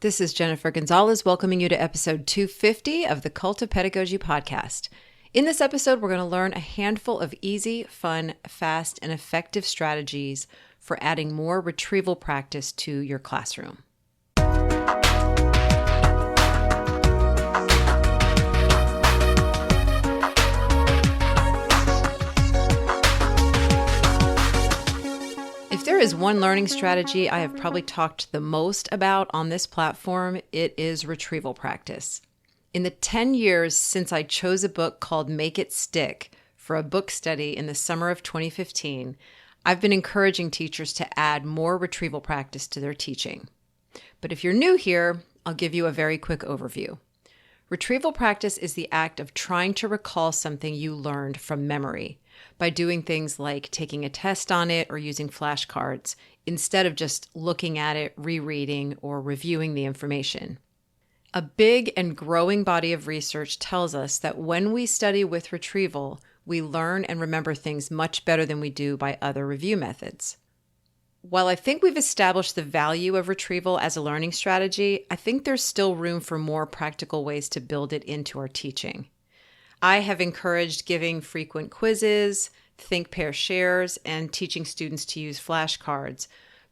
This is Jennifer Gonzalez welcoming you to episode 250 of the Cult of Pedagogy podcast. In this episode, we're going to learn a handful of easy, fun, fast, and effective strategies for adding more retrieval practice to your classroom. If there is one learning strategy I have probably talked the most about on this platform, it is retrieval practice. In the 10 years since I chose a book called Make It Stick for a book study in the summer of 2015, I've been encouraging teachers to add more retrieval practice to their teaching. But if you're new here, I'll give you a very quick overview. Retrieval practice is the act of trying to recall something you learned from memory by doing things like taking a test on it or using flashcards instead of just looking at it, rereading, or reviewing the information. A big and growing body of research tells us that when we study with retrieval, we learn and remember things much better than we do by other review methods. While I think we've established the value of retrieval as a learning strategy, I think there's still room for more practical ways to build it into our teaching. I have encouraged giving frequent quizzes, think, pair, shares, and teaching students to use flashcards,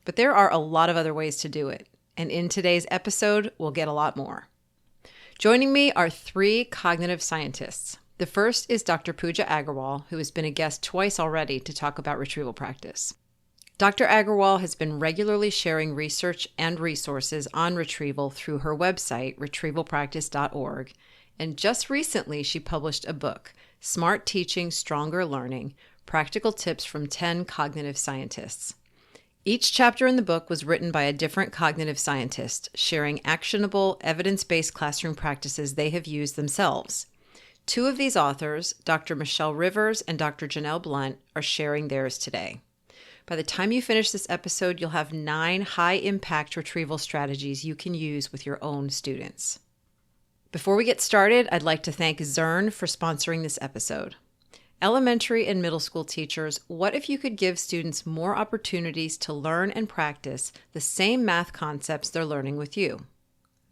but there are a lot of other ways to do it. And in today's episode, we'll get a lot more. Joining me are three cognitive scientists. The first is Dr. Pooja Agarwal, who has been a guest twice already to talk about retrieval practice. Dr. Agarwal has been regularly sharing research and resources on retrieval through her website, retrievalpractice.org, and just recently she published a book, Smart Teaching, Stronger Learning, Practical Tips from 10 Cognitive Scientists. Each chapter in the book was written by a different cognitive scientist, sharing actionable, evidence-based classroom practices they have used themselves. Two of these authors, Dr. Michelle Rivers and Dr. Janell Blunt, are sharing theirs today. By the time you finish this episode, you'll have 9 high-impact retrieval strategies you can use with your own students. Before we get started, I'd like to thank Zern for sponsoring this episode. Elementary and middle school teachers, what if you could give students more opportunities to learn and practice the same math concepts they're learning with you?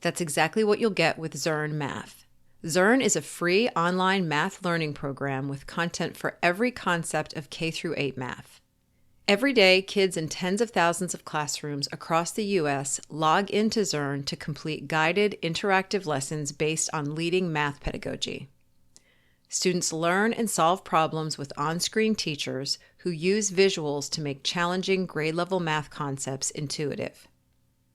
That's exactly what you'll get with Zern Math. Zern is a free online math learning program with content for every concept of K-8 math. Every day, kids in tens of thousands of classrooms across the U.S. log into Zern to complete guided, interactive lessons based on leading math pedagogy. Students learn and solve problems with on-screen teachers who use visuals to make challenging grade-level math concepts intuitive.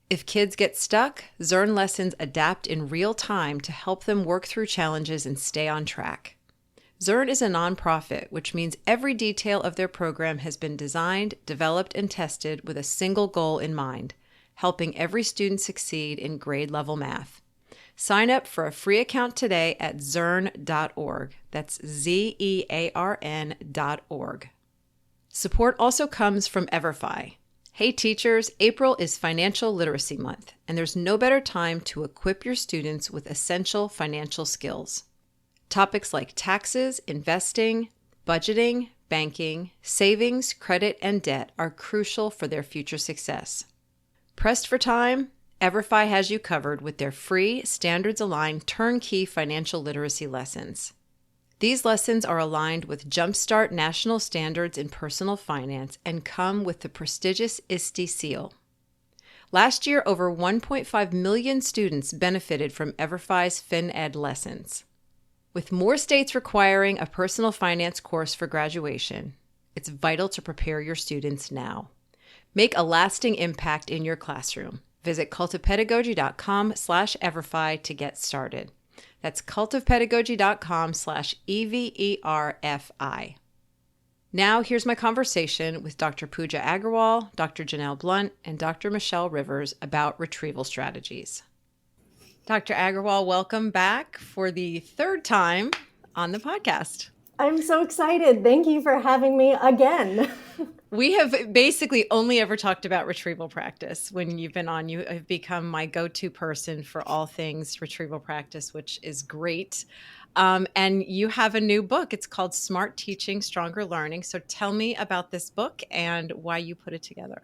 If kids get stuck, Zern lessons adapt in real time to help them work through challenges and stay on track. Zern is a nonprofit, which means every detail of their program has been designed, developed, and tested with a single goal in mind, helping every student succeed in grade-level math. Sign up for a free account today at zern.org. That's ZEARN.org. Support also comes from Everfi. Hey teachers, April is Financial Literacy Month, and there's no better time to equip your students with essential financial skills. Topics like taxes, investing, budgeting, banking, savings, credit, and debt are crucial for their future success. Pressed for time? Everfi has you covered with their free, standards-aligned, turnkey financial literacy lessons. These lessons are aligned with Jumpstart National Standards in Personal Finance and come with the prestigious ISTE seal. Last year, over 1.5 million students benefited from Everfi's FinEd lessons. With more states requiring a personal finance course for graduation, it's vital to prepare your students now. Make a lasting impact in your classroom. Visit cultofpedagogy.com/Everfi to get started. That's cultofpedagogy.com/EVERFI. Now here's my conversation with Dr. Pooja Agarwal, Dr. Janell Blunt, and Dr. Michelle Rivers about retrieval strategies. Dr. Agarwal, welcome back for the third time on the podcast. I'm so excited. Thank you for having me again. We have basically only ever talked about retrieval practice when you've been on. You have become my go-to person for all things retrieval practice, which is great. And you have a new book. It's called Smart Teaching, Stronger Learning. So tell me about this book and why you put it together.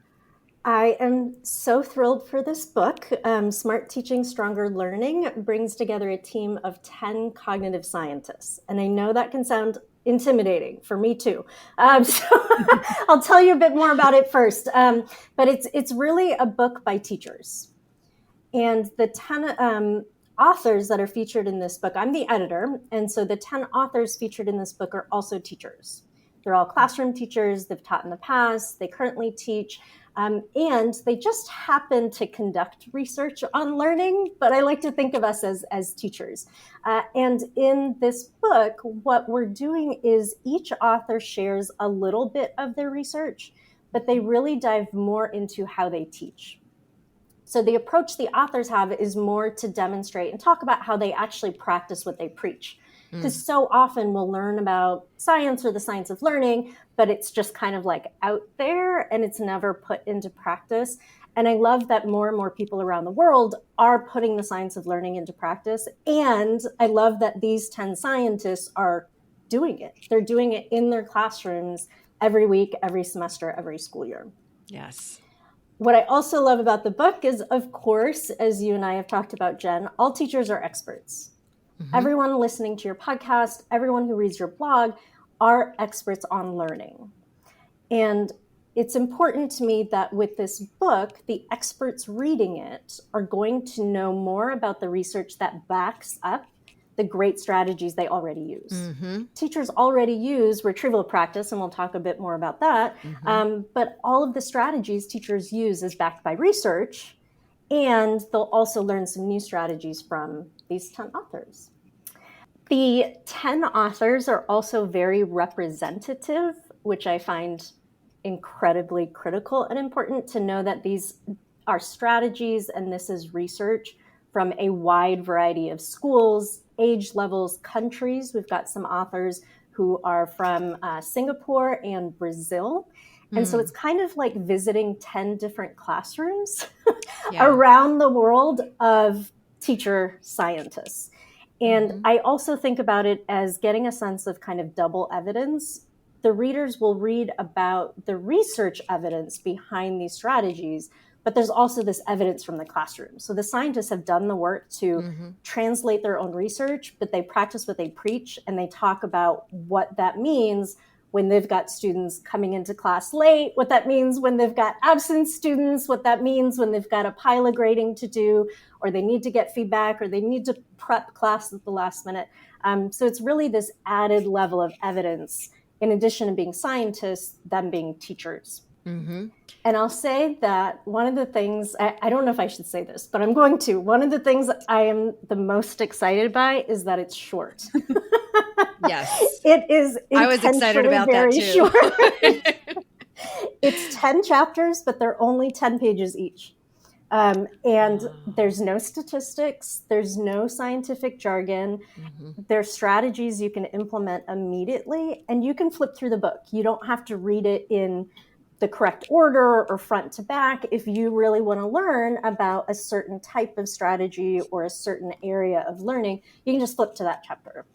I am so thrilled for this book. Smart Teaching, Stronger Learning brings together a team of 10 cognitive scientists. And I know that can sound intimidating for me too. So I'll tell you a bit more about it first. But it's really a book by teachers. And the 10 authors that are featured in this book, I'm the editor. And so the 10 authors featured in this book are also teachers. They're all classroom teachers. They've taught in the past. They currently teach. And they just happen to conduct research on learning, but I like to think of us as teachers. And in this book, what we're doing is each author shares a little bit of their research, but they really dive more into how they teach. So the approach the authors have is more to demonstrate and talk about how they actually practice what they preach. Because so often we'll learn about science or the science of learning, but it's just kind of like out there and it's never put into practice. And I love that more and more people around the world are putting the science of learning into practice. And I love that these 10 scientists are doing it. They're doing it in their classrooms every week, every semester, every school year. Yes. What I also love about the book is, of course, as you and I have talked about, Jen, all teachers are experts. Everyone listening to your podcast, everyone who reads your blog are experts on learning. And it's important to me that with this book, the experts reading it are going to know more about the research that backs up the great strategies they already use. Teachers already use retrieval practice, and we'll talk a bit more about that. But all of the strategies teachers use is backed by research, and they'll also learn some new strategies from these 10 authors. The 10 authors are also very representative, which I find incredibly critical and important to know that these are strategies and this is research from a wide variety of schools, age levels, countries. We've got some authors who are from Singapore and Brazil. And so it's kind of like visiting 10 different classrooms around the world of teacher scientists. And I also think about it as getting a sense of kind of double evidence. The readers will read about the research evidence behind these strategies, but there's also this evidence from the classroom. So the scientists have done the work to translate their own research, but they practice what they preach and they talk about what that means when they've got students coming into class late, what that means when they've got absent students, what that means when they've got a pile of grading to do, or they need to get feedback, or they need to prep class at the last minute. So it's really this added level of evidence, in addition to being scientists, them being teachers. And I'll say that one of the things, I don't know if I should say this, but I'm going to. One of the things I am the most excited by is that it's short. Yes. It is I was excited about that too. Short. It's 10 chapters, but they're only 10 pages each. And there's no statistics. There's no scientific jargon. There's strategies you can implement immediately, and you can flip through the book. You don't have to read it in the correct order or front to back. If you really want to learn about a certain type of strategy or a certain area of learning, you can just flip to that chapter.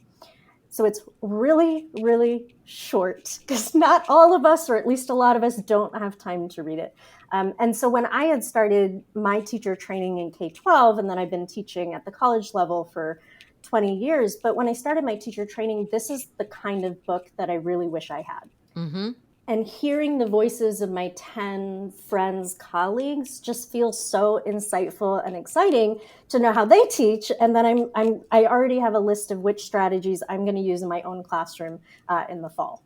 So it's really, really short because not all of us, or at least a lot of us, don't have time to read it. And so when I had started my teacher training in K-12, and then I've been teaching at the college level for 20 years, but when I started my teacher training, this is the kind of book that I really wish I had. And hearing the voices of my 10 friends, colleagues, just feels so insightful and exciting to know how they teach. And then I already have a list of which strategies I'm going to use in my own classroom in the fall.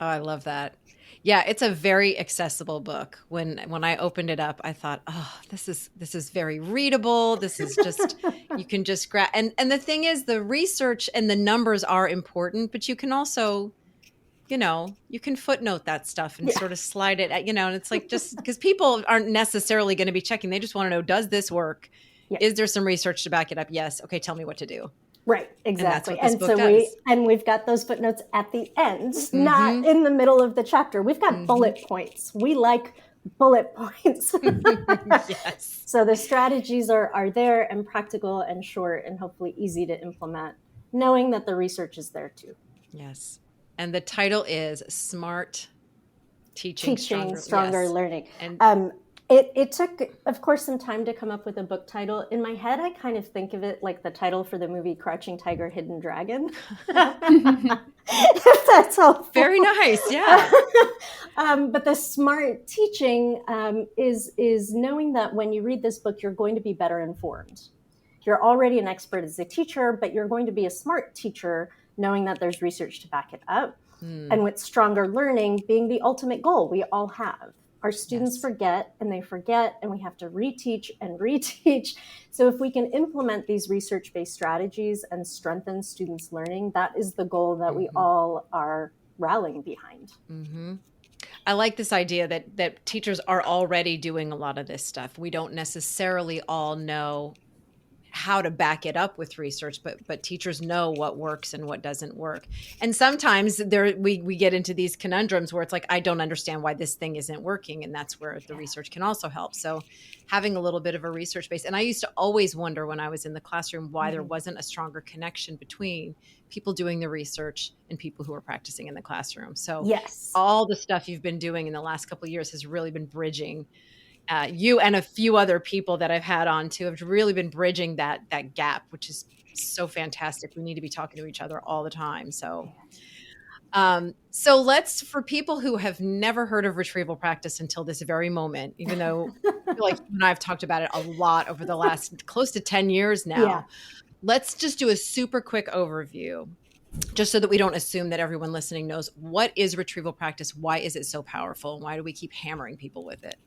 Oh, I love that. Yeah, it's a very accessible book. When I opened it up, I thought, oh, this is very readable. This is just you can just grab. And the thing is, the research and the numbers are important, but you can also, you can footnote that stuff and sort of slide it, and it's like, just because people aren't necessarily going to be checking. They just want to know, does this work? Yeah. Is there some research to back it up? Yes. Okay. Tell me what to do. Right. Exactly. And so we've got those footnotes at the end, not in the middle of the chapter. We've got bullet points. We like bullet points. Yes. So the strategies are there and practical and short and hopefully easy to implement, knowing that the research is there too. Yes. And the title is Smart Teaching Stronger Learning. And It took, of course, some time to come up with a book title. In my head, I kind of think of it like the title for the movie Crouching Tiger, Hidden Dragon. If that's helpful. Very nice, yeah. But the smart teaching is knowing that when you read this book, you're going to be better informed. You're already an expert as a teacher, but you're going to be a smart teacher, knowing that there's research to back it up. And with stronger learning being the ultimate goal we all have. Our students forget, and we have to reteach and reteach. So if we can implement these research-based strategies and strengthen students' learning, that is the goal that we all are rallying behind. I like this idea that teachers are already doing a lot of this stuff. We don't necessarily all know how to back it up with research, but teachers know what works and what doesn't work. And sometimes we get into these conundrums where it's like, I don't understand why this thing isn't working. And that's where the research can also help. So having a little bit of a research base. And I used to always wonder when I was in the classroom why there wasn't a stronger connection between people doing the research and people who are practicing in the classroom. So all the stuff you've been doing in the last couple of years has really been bridging. You and a few other people that I've had on too have really been bridging that gap, which is so fantastic. We need to be talking to each other all the time. So, let's, for people who have never heard of retrieval practice until this very moment, even though I feel like you and I have talked about it a lot over the last close to 10 years now, let's just do a super quick overview, just so that we don't assume that everyone listening knows what is retrieval practice, why is it so powerful, and why do we keep hammering people with it?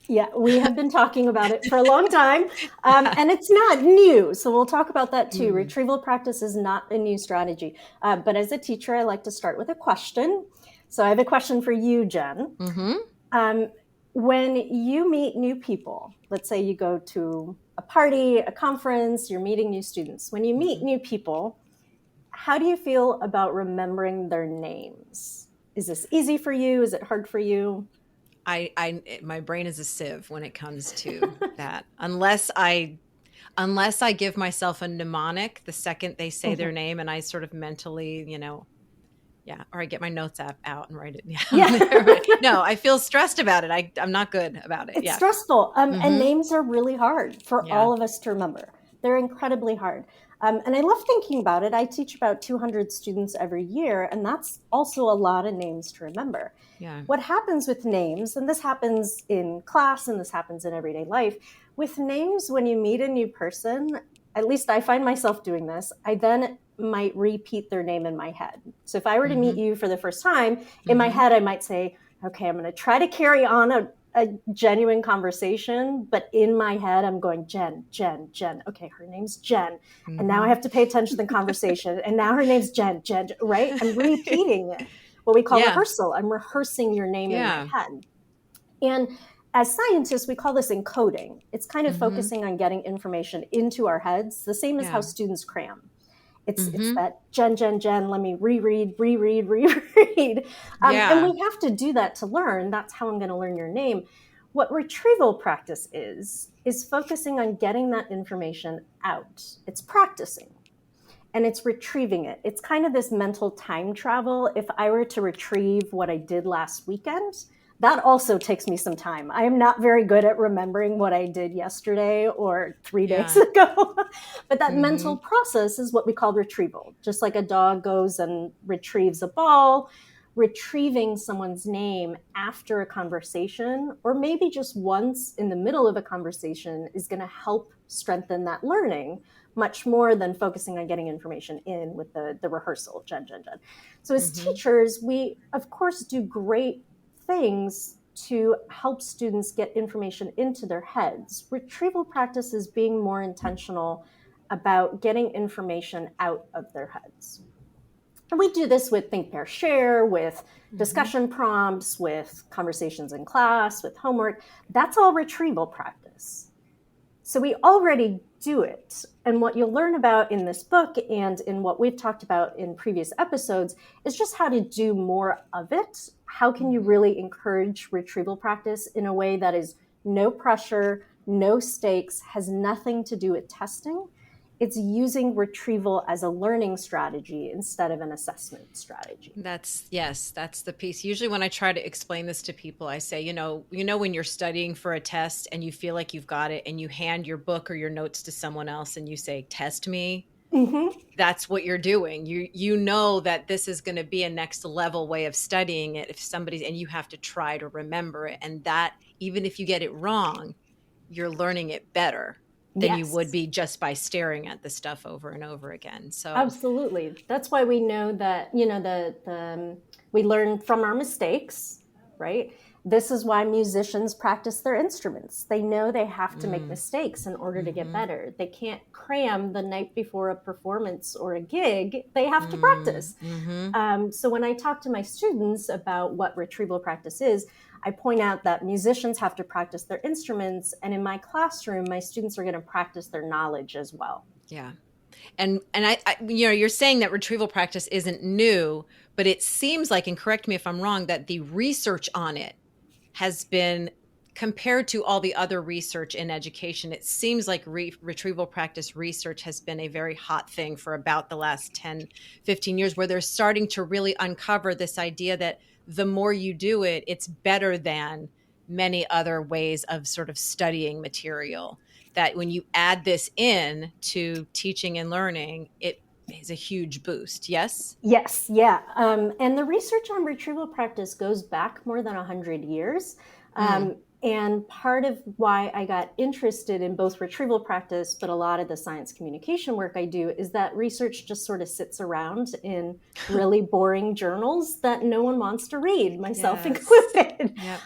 Yeah, we have been talking about it for a long time, and it's not new. So we'll talk about that too. Retrieval practice is not a new strategy. But as a teacher, I like to start with a question. So I have a question for you, Jen. When you meet new people, let's say you go to a party, a conference, you're meeting new students. When you meet new people, how do you feel about remembering their names? Is this easy for you? Is it hard for you? My brain is a sieve when it comes to that. Unless I give myself a mnemonic the second they say their name, and I sort of mentally, or I get my notes app out and write it down. No, I feel stressed about it. I'm not good about it. It's stressful. And names are really hard for all of us to remember. They're incredibly hard. And I love thinking about it. I teach about 200 students every year, and that's also a lot of names to remember. What happens with names, and this happens in class and this happens in everyday life, with names, when you meet a new person, at least I find myself doing this, I then might repeat their name in my head. So if I were to meet you for the first time, in my head, I might say, okay, I'm going to try to carry on a genuine conversation, but in my head, I'm going, Jen. Okay, her name's Jen. And now I have to pay attention to the conversation. And now her name's Jen, right? I'm repeating it. What we call rehearsal. I'm rehearsing your name in my head. And as scientists, we call this encoding. It's kind of focusing on getting information into our heads, the same as how students cram. It's that Jen, let me reread. And we have to do that to learn. That's how I'm going to learn your name. What retrieval practice is focusing on getting that information out. It's practicing. And it's retrieving it. It's kind of this mental time travel. If I were to retrieve what I did last weekend, that also takes me some time. I am not very good at remembering what I did yesterday or 3 days ago. But that mental process is what we call retrieval. Just like a dog goes and retrieves a ball, retrieving someone's name after a conversation, or maybe just once in the middle of a conversation, is going to help strengthen that learning much more than focusing on getting information in with the rehearsal, Jen. So as teachers, we, of course, do great things to help students get information into their heads. Retrieval practice is being more intentional about getting information out of their heads. And we do this with Think, Pair, Share, with discussion prompts, with conversations in class, with homework. That's all retrieval practice. So we already do it. And what you'll learn about in this book and in what we've talked about in previous episodes is just how to do more of it. How can you really encourage retrieval practice in a way that is no pressure, no stakes, has nothing to do with testing? It's using retrieval as a learning strategy instead of an assessment strategy. That's the piece. Usually when I try to explain this to people, I say, when you're studying for a test and you feel like you've got it and you hand your book or your notes to someone else and you say, test me. Mm-hmm. That's what you're doing. You know that this is going to be a next level way of studying it and you have to try to remember it. And that, even if you get it wrong, you're learning it better than you would be just by staring at the stuff over and over again. So absolutely. That's why we know that, we learn from our mistakes, right? This is why musicians practice their instruments. They know they have to make mistakes in order to get better. They can't cram the night before a performance or a gig. They have to practice. So when I talk to my students about what retrieval practice is, I point out that musicians have to practice their instruments. And in my classroom, my students are going to practice their knowledge as well. Yeah. And I you're saying that retrieval practice isn't new, but it seems like, and correct me if I'm wrong, that the research on it has been, compared to all the other research in education, it seems like retrieval practice research has been a very hot thing for about the last 10, 15 years, where they're starting to really uncover this idea that the more you do it, it's better than many other ways of sort of studying material. That when you add this in to teaching and learning, it is a huge boost. Yes? Yes. Yeah. And the research on retrieval practice goes back more than 100 years. And part of why I got interested in both retrieval practice, but a lot of the science communication work I do, is that research just sort of sits around in really boring journals that no one wants to read, myself included. Yep.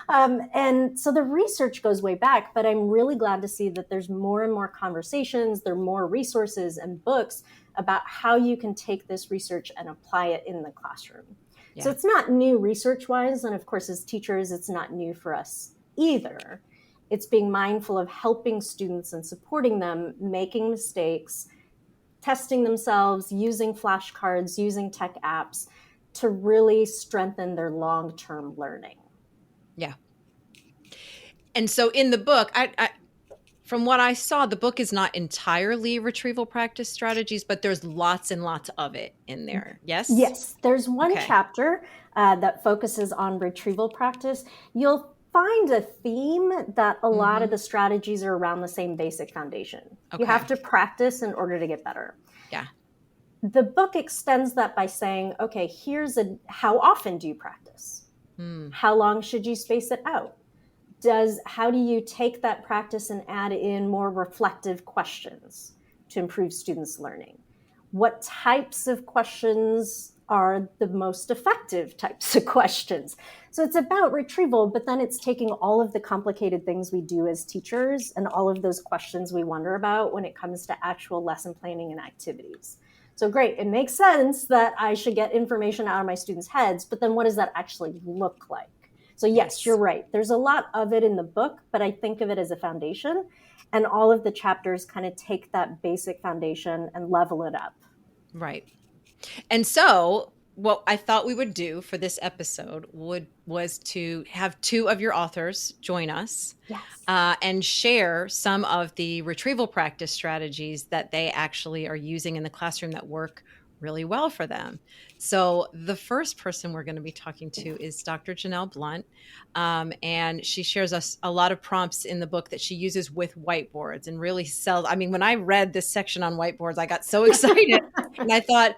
And so the research goes way back, but I'm really glad to see that there's more and more conversations, there are more resources and books about how you can take this research and apply it in the classroom. Yeah. So it's not new research-wise, and of course, as teachers, it's not new for us either. It's being mindful of helping students and supporting them, making mistakes, testing themselves, using flashcards, using tech apps to really strengthen their long-term learning. Yeah. And so in the book, I from what I saw, the book is not entirely retrieval practice strategies, but there's lots and lots of it in there. Yes? Yes. There's one chapter that focuses on retrieval practice. You'll find a theme that a lot of the strategies are around the same basic foundation. Okay. You have to practice in order to get better. Yeah. The book extends that by saying, okay, how often do you practice? How long should you space it out? How do you take that practice and add in more reflective questions to improve students' learning? What types of questions are the most effective types of questions? So it's about retrieval, but then it's taking all of the complicated things we do as teachers and all of those questions we wonder about when it comes to actual lesson planning and activities. So great, it makes sense that I should get information out of my students' heads, but then what does that actually look like? So yes, you're right. There's a lot of it in the book, but I think of it as a foundation, and all of the chapters kind of take that basic foundation and level it up. Right. And so what I thought we would do for this episode was to have two of your authors join us and share some of the retrieval practice strategies that they actually are using in the classroom that work really well for them. So the first person we're going to be talking to is Dr. Janell Blunt, and she shares us a lot of prompts in the book that she uses with whiteboards and really sells. I mean, when I read this section on whiteboards, I got so excited and I thought,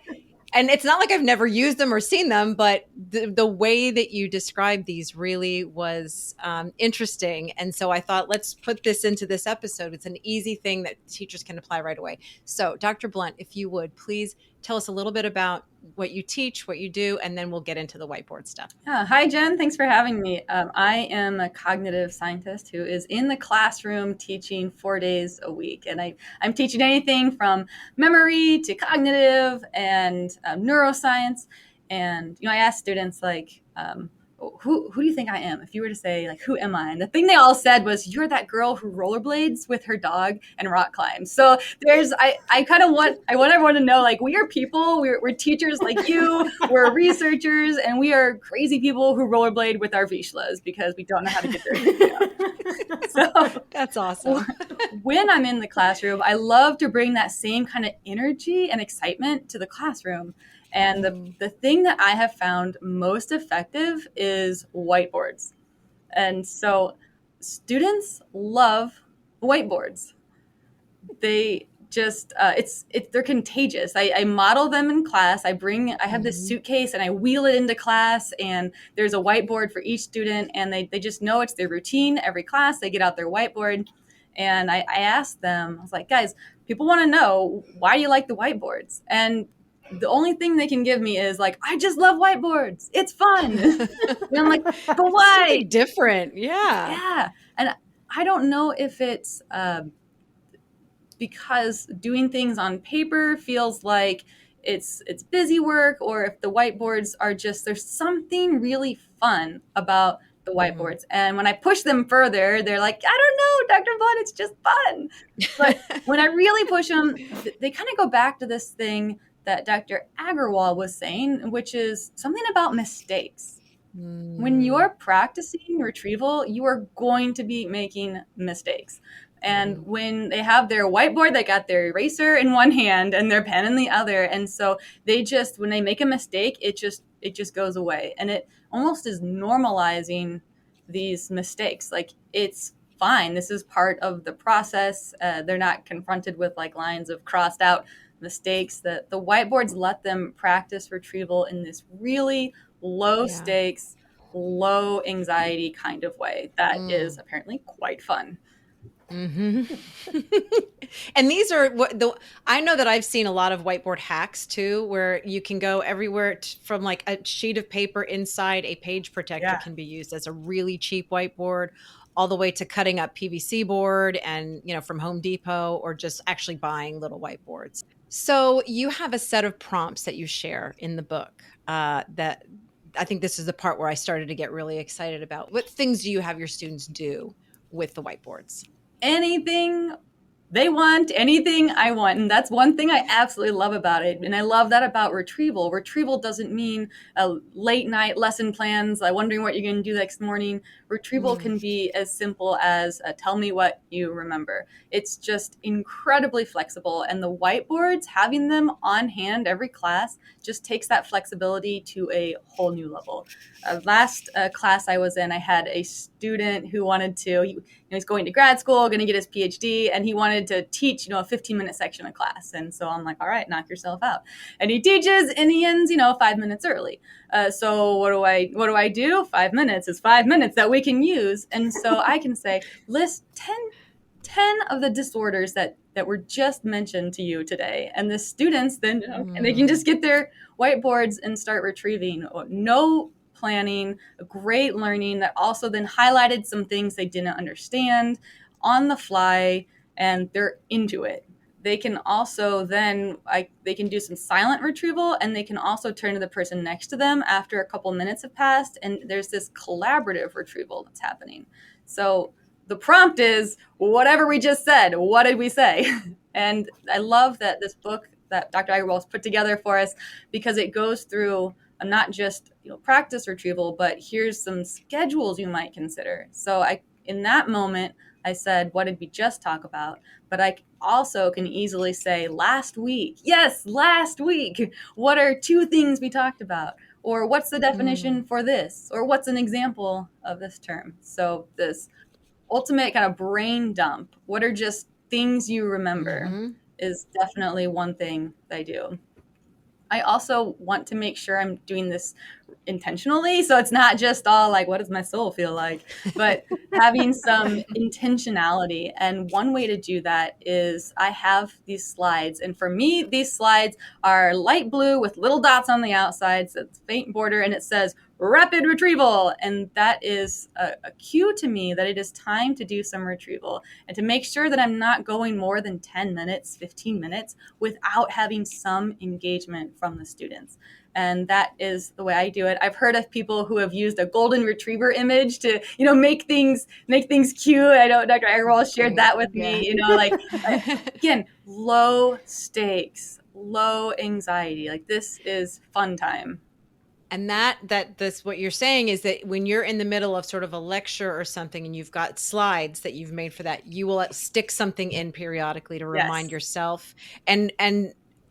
and it's not like I've never used them or seen them, but the way that you described these really was interesting. And so I thought, let's put this into this episode. It's an easy thing that teachers can apply right away. So Dr. Blunt, if you would, please tell us a little bit about what you teach, what you do, and then we'll get into the whiteboard stuff. Hi, Jen. Thanks for having me. I am a cognitive scientist who is in the classroom teaching 4 days a week. And I'm teaching anything from memory to cognitive and neuroscience. And, I ask students who do you think I am? If you were to say, like, who am I? And the thing they all said was, you're that girl who rollerblades with her dog and rock climbs. So I kind of want everyone to know, like, we are people, we're teachers like you, we're researchers, and we are crazy people who rollerblade with our Vishlas because we don't know how to get there. So that's awesome. When I'm in the classroom, I love to bring that same kind of energy and excitement to the classroom. And the thing that I have found most effective is whiteboards. And so students love whiteboards. They just, they're contagious. I model them in class. I have this suitcase and I wheel it into class, and there's a whiteboard for each student, and they just know it's their routine. Every class, they get out their whiteboard. And I asked them, I was like, guys, people want to know, why do you like the whiteboards? And the only thing they can give me is like, I just love whiteboards. It's fun. And I'm like, but why? Something different. Yeah. Yeah. And I don't know if it's because doing things on paper feels like it's busy work, or if the whiteboards are just, there's something really fun about the whiteboards. And when I push them further, they're like, I don't know, Dr. Blunt, it's just fun. But when I really push them, they kind of go back to this thing that Dr. Agarwal was saying, which is something about mistakes. When you're practicing retrieval, you are going to be making mistakes. And when they have their whiteboard, they got their eraser in one hand and their pen in the other. And so when they make a mistake, it just goes away. And it almost is normalizing these mistakes. Like, it's fine. This is part of the process. They're not confronted with like lines of crossed out mistakes. That the whiteboards let them practice retrieval in this really low stakes, low anxiety kind of way that is apparently quite fun. And these are I know that I've seen a lot of whiteboard hacks too, where you can go everywhere from like a sheet of paper inside a page protector can be used as a really cheap whiteboard, all the way to cutting up PVC board and, from Home Depot, or just actually buying little whiteboards. So you have a set of prompts that you share in the book that I think this is the part where I started to get really excited about. What things do you have your students do with the whiteboards? Anything they want, anything I want. And that's one thing I absolutely love about it. And I love that about retrieval. Retrieval doesn't mean late night lesson plans, wondering what you're going to do next morning. Retrieval can be as simple as tell me what you remember. It's just incredibly flexible. And the whiteboards, having them on hand every class, just takes that flexibility to a whole new level. Last class I was in, I had a student who wanted to, he's going to grad school, going to get his PhD, and he wanted to teach, a 15-minute section of class. And so I'm like, all right, knock yourself out. And he teaches and he ends, 5 minutes early. So what do I do? 5 minutes is 5 minutes that we can use. And so I can say, list 10 of the disorders that were just mentioned to you today. And the students then, and they can just get their whiteboards and start retrieving. No planning, a great learning that also then highlighted some things they didn't understand on the fly, and they're into it. They can also then, they can do some silent retrieval, and they can also turn to the person next to them after a couple minutes have passed, and there's this collaborative retrieval that's happening. So the prompt is, whatever we just said, what did we say? And I love that this book that Dr. Agarwal has put together for us, because it goes through not just practice retrieval, but here's some schedules you might consider. So in that moment, I said, what did we just talk about? But I also can easily say, last week. Yes, last week. What are 2 things we talked about? Or what's the definition for this? Or what's an example of this term? So this ultimate kind of brain dump, what are just things you remember, is definitely one thing that I do. I also want to make sure I'm doing this intentionally. So it's not just all like, what does my soul feel like? But having some intentionality. And one way to do that is I have these slides. And for me, these slides are light blue with little dots on the outside. So it's faint border, and it says rapid retrieval. And that is a cue to me that it is time to do some retrieval, and to make sure that I'm not going more than 10 minutes, 15 minutes without having some engagement from the students. And that is the way I do it. I've heard of people who have used a golden retriever image to, make things cute. I know Dr. Agarwal shared that with me, again, low stakes, low anxiety. Like, this is fun time. And that's what you're saying is that when you're in the middle of sort of a lecture or something and you've got slides that you've made for that, you will stick something in periodically to remind yourself. And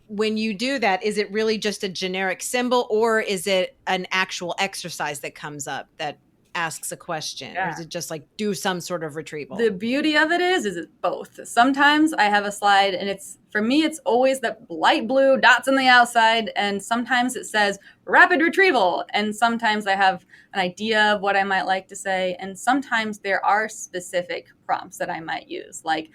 when you do that, is it really just a generic symbol, or is it an actual exercise that comes up that asks a question? Or is it just like do some sort of retrieval? The beauty of it is it's both. Sometimes I have a slide and for me, it's always the light blue dots on the outside. And sometimes it says rapid retrieval. And sometimes I have an idea of what I might like to say. And sometimes there are specific prompts that I might use, like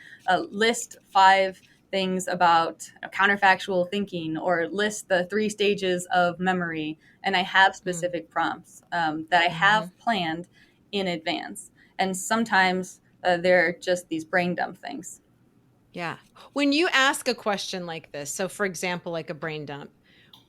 list 5 things about counterfactual thinking, or list the 3 stages of memory. And I have specific prompts that I have planned in advance. And sometimes they're just these brain dump things. Yeah. When you ask a question like this, so for example, like a brain dump,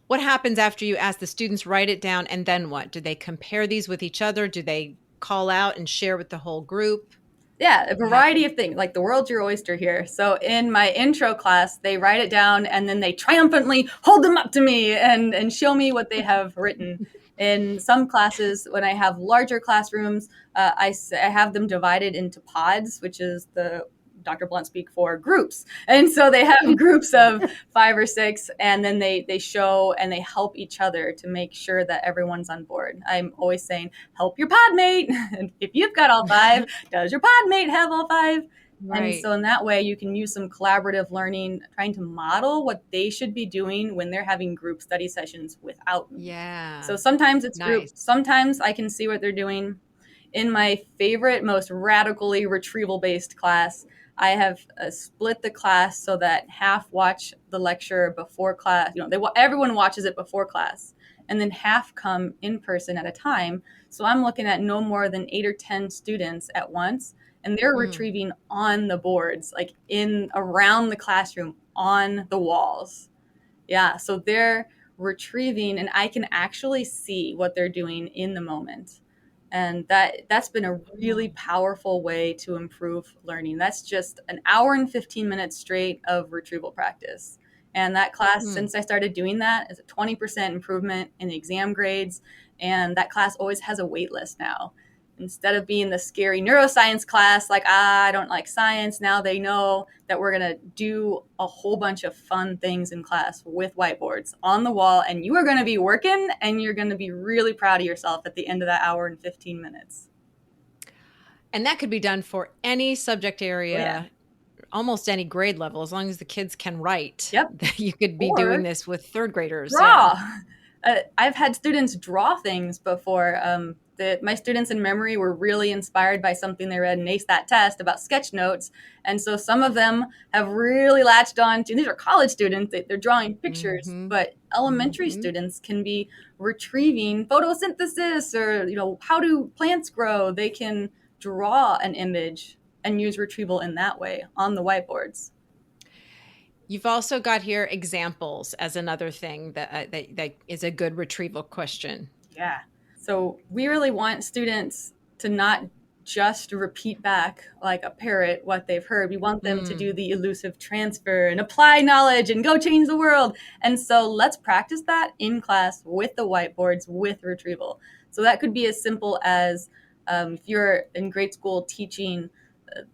what happens after you ask? The students write it down, and then what? Do they compare these with each other? Do they call out and share with the whole group? Yeah, a variety of things, like the world's your oyster here. So in my intro class, they write it down and then they triumphantly hold them up to me and show me what they have written. In some classes, when I have larger classrooms, I have them divided into pods, which is the Dr. Blunt speak for groups. And so they have groups of 5 or 6, and then they show and they help each other to make sure that everyone's on board. I'm always saying, help your pod mate. And if you've got all 5, does your pod mate have all 5? Right. And so in that way, you can use some collaborative learning, trying to model what they should be doing when they're having group study sessions without me. Yeah. So sometimes it's groups. Sometimes I can see what they're doing. In my favorite, most radically retrieval-based class, I have split the class so that half watch the lecture before class. Everyone watches it before class, and then half come in person at a time. So I'm looking at no more than 8 or 10 students at once, and they're retrieving on the boards, like around the classroom, on the walls. Yeah, so they're retrieving, and I can actually see what they're doing in the moment. And that's been a really powerful way to improve learning. That's just an hour and 15 minutes straight of retrieval practice. And that class, since I started doing that, is a 20% improvement in the exam grades. And that class always has a wait list now. Instead of being the scary neuroscience class, like, I don't like science, now they know that we're going to do a whole bunch of fun things in class with whiteboards on the wall, and you are going to be working, and you're going to be really proud of yourself at the end of that hour and 15 minutes. And that could be done for any subject area, almost any grade level, as long as the kids can write. Yep. You could be doing this with 3rd graders. Draw. Yeah. I've had students draw things before. My students in memory were really inspired by something they read in Ace That Test about sketch notes. And so some of them have really latched on to, these are college students, they're drawing pictures, but elementary students can be retrieving photosynthesis or, how do plants grow? They can draw an image and use retrieval in that way on the whiteboards. You've also got here examples as another thing that is a good retrieval question. Yeah. So we really want students to not just repeat back like a parrot what they've heard. We want them to do the elusive transfer and apply knowledge and go change the world. And so let's practice that in class with the whiteboards, with retrieval. So that could be as simple as if you're in grade school teaching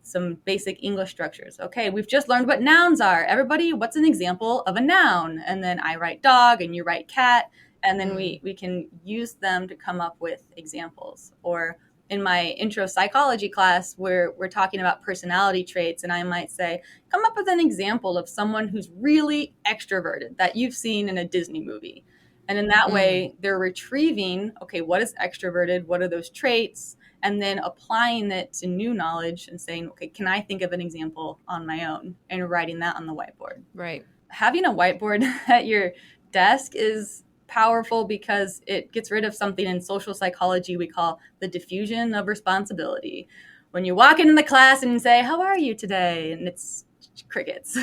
some basic English structures. Okay, we've just learned what nouns are. Everybody, what's an example of a noun? And then I write dog and you write cat. And then we can use them to come up with examples. Or in my intro psychology class, where we're talking about personality traits, and I might say, come up with an example of someone who's really extroverted that you've seen in a Disney movie. And in that way, they're retrieving, okay, what is extroverted? What are those traits? And then applying it to new knowledge and saying, okay, can I think of an example on my own? And writing that on the whiteboard. Right. Having a whiteboard at your desk is powerful because it gets rid of something in social psychology we call the diffusion of responsibility. When you walk into the class and say, how are you today? And it's crickets.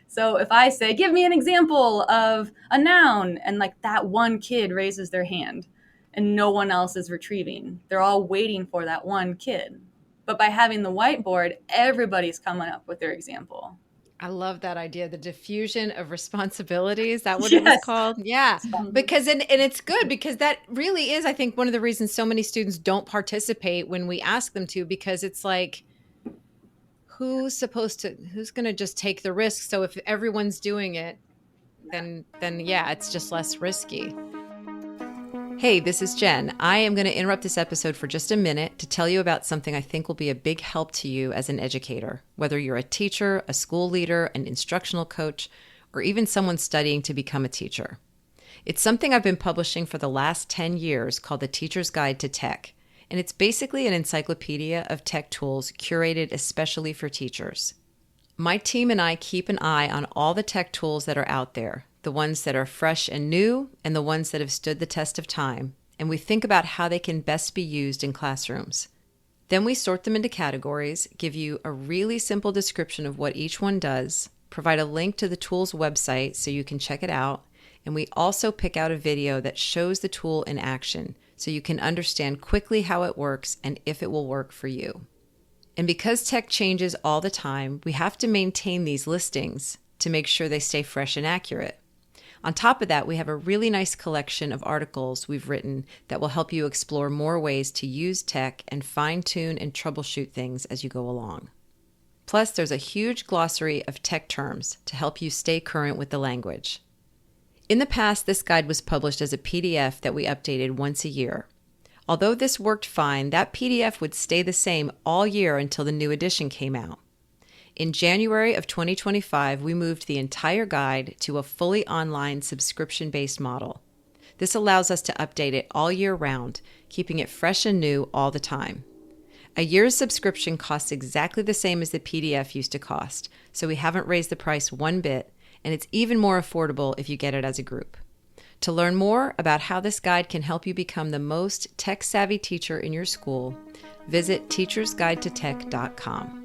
So if I say, give me an example of a noun, and like that one kid raises their hand and no one else is retrieving, they're all waiting for that one kid. But by having the whiteboard, everybody's coming up with their example. I love that idea. The diffusion of responsibilities. Is that what it was called? Yeah. Because, and it's good because that really is, I think, one of the reasons so many students don't participate when we ask them to, because it's like, who's going to just take the risk? So if everyone's doing it, then yeah, it's just less risky. Hey, this is Jen. I am going to interrupt this episode for just a minute to tell you about something I think will be a big help to you as an educator, whether you're a teacher, a school leader, an instructional coach, or even someone studying to become a teacher. It's something I've been publishing for the last 10 years called The Teacher's Guide to Tech, and it's basically an encyclopedia of tech tools curated especially for teachers. My team and I keep an eye on all the tech tools that are out there, the ones that are fresh and new, and the ones that have stood the test of time, and we think about how they can best be used in classrooms. Then we sort them into categories, give you a really simple description of what each one does, provide a link to the tool's website so you can check it out, and we also pick out a video that shows the tool in action so you can understand quickly how it works and if it will work for you. And because tech changes all the time, we have to maintain these listings to make sure they stay fresh and accurate. On top of that, we have a really nice collection of articles we've written that will help you explore more ways to use tech and fine-tune and troubleshoot things as you go along. Plus, there's a huge glossary of tech terms to help you stay current with the language. In the past, this guide was published as a PDF that we updated once a year. Although this worked fine, that PDF would stay the same all year until the new edition came out. In January of 2025, we moved the entire guide to a fully online subscription-based model. This allows us to update it all year round, keeping it fresh and new all the time. A year's subscription costs exactly the same as the PDF used to cost, so we haven't raised the price one bit, and it's even more affordable if you get it as a group. To learn more about how this guide can help you become the most tech-savvy teacher in your school, visit teachersguidetotech.com.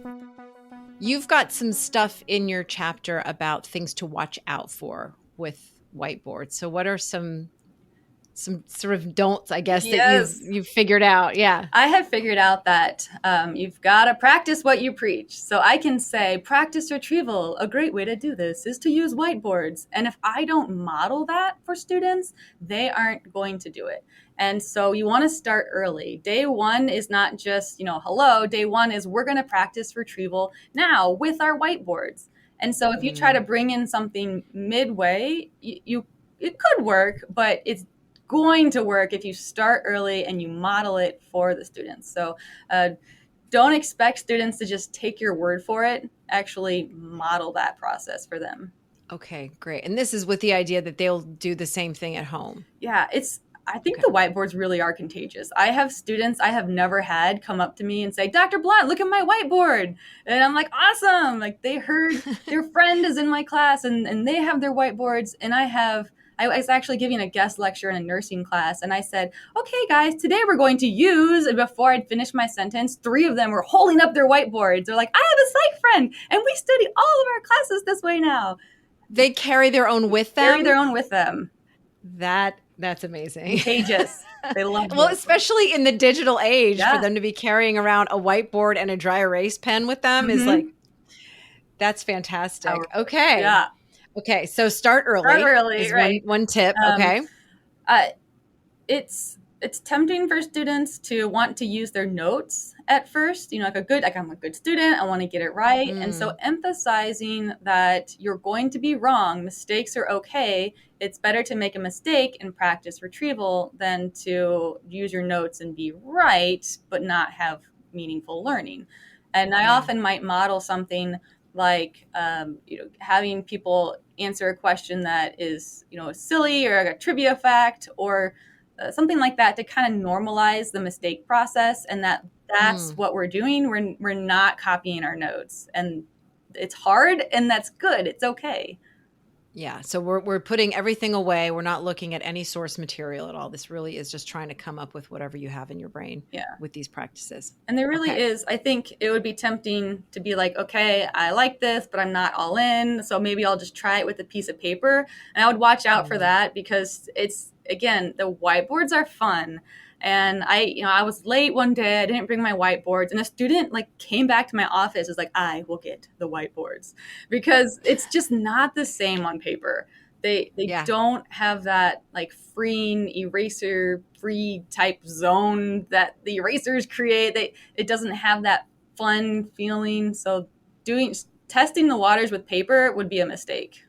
You've got some stuff in your chapter about things to watch out for with whiteboards. So what are some sort of don'ts, I guess, that you've figured out? Yeah. I have figured out that you've got to practice what you preach. So I can say, practice retrieval. A great way to do this is to use whiteboards. And if I don't model that for students, they aren't going to do it. And so you want to start early. Day one is not just, hello. Day one is we're going to practice retrieval now with our whiteboards. And so if you try to bring in something midway, it could work, but it's going to work if you start early and you model it for the students. So don't expect students to just take your word for it. Actually model that process for them. Okay, great. And this is with the idea that they'll do the same thing at home. Yeah, I think the whiteboards really are contagious. I have students I have never had come up to me and say, Dr. Blunt, look at my whiteboard. And I'm like, awesome. Like they heard their friend is in my class and they have their whiteboards. And I was actually giving a guest lecture in a nursing class. And I said, okay, guys, today we're going to use, and before I'd finished my sentence, 3 of them were holding up their whiteboards. They're like, I have a psych friend and we study all of our classes this way now. They carry their own with them? Carry their own with them. That's amazing. Contagious. They love it. Well, especially in the digital age, for them to be carrying around a whiteboard and a dry erase pen with them is like, that's fantastic. Okay. Yeah. Okay. So start early. Start early, is right. one tip. Okay. It's tempting for students to want to use their notes at first, I'm a good student, I want to get it right. And so emphasizing that you're going to be wrong, mistakes are okay. It's better to make a mistake and practice retrieval than to use your notes and be right, but not have meaningful learning. And I often might model something like, having people answer a question that is, silly or a trivia fact or something like that to kind of normalize the mistake process, and that's what we're doing. We're not copying our notes, and it's hard, and that's good. It's okay. Yeah. So we're putting everything away. We're not looking at any source material at all. This really is just trying to come up with whatever you have in your brain Yeah. with these practices. And there really Okay. is, I think it would be tempting to be like, okay, I like this, but I'm not all in. So maybe I'll just try it with a piece of paper. And I would watch out for that because it's, again, the whiteboards are fun. And I was late one day. I didn't bring my whiteboards, and a student like came back to my office. Was like, "I will get the whiteboards," because it's just not the same on paper. They don't have that like freeing eraser free type zone that the erasers create. It doesn't have that fun feeling. So testing the waters with paper would be a mistake.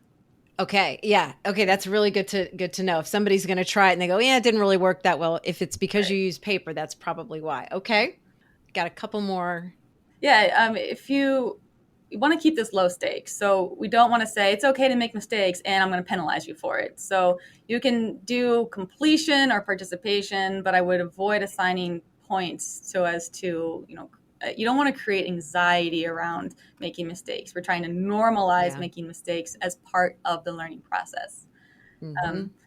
Okay. Yeah. Okay. That's really good to know. If somebody's going to try it and they go, yeah, it didn't really work that well. If it's because you use paper, that's probably why. Okay. Got a couple more. Yeah. If you want to keep this low stakes, so we don't want to say it's okay to make mistakes and I'm going to penalize you for it. So you can do completion or participation, but I would avoid assigning points so as to, you don't want to create anxiety around making mistakes. We're trying to normalize making mistakes as part of the learning process.